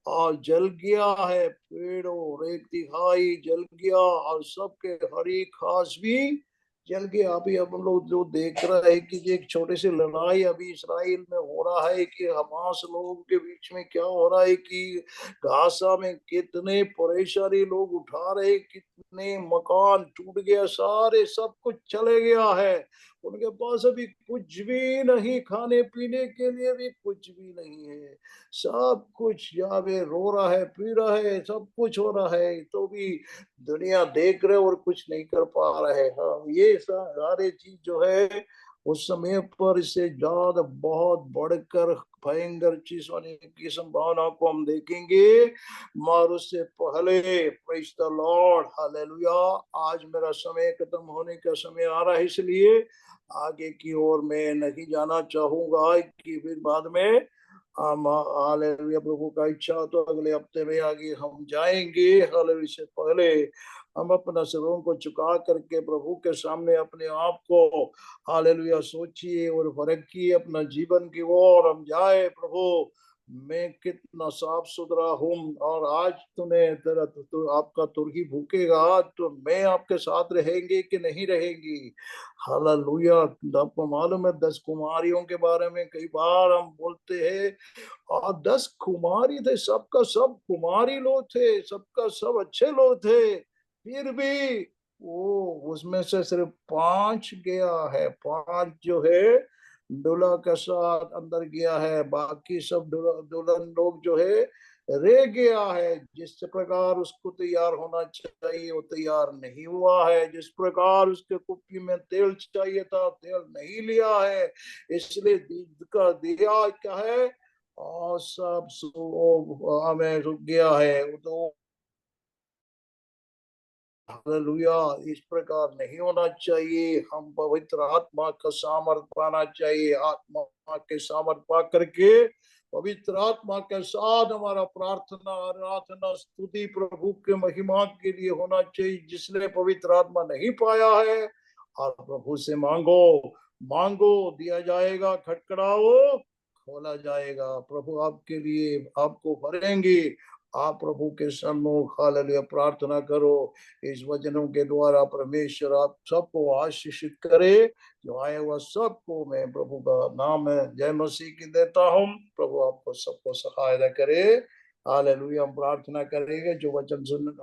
और जल गया है पेड़, और एक दिखाई जल गया और सबके हरी घास भी जल गया। अभी हम लोग जो देख रहे हैं कि एक छोटी सी लड़ाई अभी इसराइल में हो रहा है, कि हमास लोगों के बीच में क्या हो रहा है कि गाजा में कितने परेशानी लोग उठा रहे, कितने मकान टूट गया, सारे सब कुछ चले गया है, उनके पास अभी कुछ भी नहीं, खाने पीने के लिए भी कुछ भी नहीं है, सब कुछ यावे रो रहा है, पी रहा है, सब कुछ हो रहा है, तो भी दुनिया देख रहे और कुछ नहीं कर पा रहे। हाँ, ये सारे चीज जो है उस समय पर इससे ज्यादा बहुत बढ़कर भयंकर चीज होने की संभावना को हम देखेंगे, मगर उससे पहले प्रेज द लॉर्ड, हालेलुया। आज मेरा समय खत्म होने का समय आ रहा है, इसलिए आगे की ओर मैं नहीं जाना चाहूंगा कि फिर बाद में हालेलुया, प्रभु का इच्छा तो अगले हफ्ते में आगे हम जाएंगे। हालेलुया, से पहले हम अपना सिरों को झुका करके प्रभु के सामने अपने आप को हालेलुया सोचिए और फरकिए अपना जीवन की ओर हम जाए। प्रभु, मैं कितना साफ सुथरा हूँ, और आज तूने तेरा तो आपका तुरही भूकेगा तो मैं आपके साथ रहेंगे कि नहीं रहेंगी? हालेलुया। आपको मालूम है 10 कुमारियों के बारे में कई बार हम बोलते हैं, और 10 कुमारी थे, सबका सब कुमारी लोग थे, सबका सब अच्छे लोग थे, फिर भी वो उसमें से सिर्फ 5 गया है, 5 जो है दूल्हा के साथ अंदर गया है, बाकी सब दुल्हन लोग जो है रह गया है। जिस प्रकार उसको तैयार होना चाहिए वो तैयार नहीं हुआ है, जिस प्रकार उसके कुप्पी में तेल चाहिए था तेल नहीं लिया है, इसलिए का दिया क्या है, और सब हमें रुक गया है। तो हालेलुया, इस प्रकार नहीं होना चाहिए। हम पवित्र आत्मा का सामर्थ पाना चाहिए, आत्मा के सामर्थ पा करके पवित्र आत्मा के साथ हमारा प्रार्थना आराधना स्तुति प्रभु के महिमा के लिए होना चाहिए। जिसने पवित्र आत्मा नहीं पाया है, और प्रभु से मांगो, मांगो दिया जाएगा, खटखटाओ खोला जाएगा। प्रभु आपके लिए आपको भरेंगे। आप प्रभु के सम्मुख हालेलुया प्रार्थना करो। इस वचनों के द्वारा परमेश्वर आप सबको आशीषित करे। जो आए हुआ सबको मैं प्रभु का नाम है जय मसीह की देता हूँ। प्रभु आपको सबको सहायता करे। हालेलुया। हम प्रार्थना करेंगे जो वचन सुन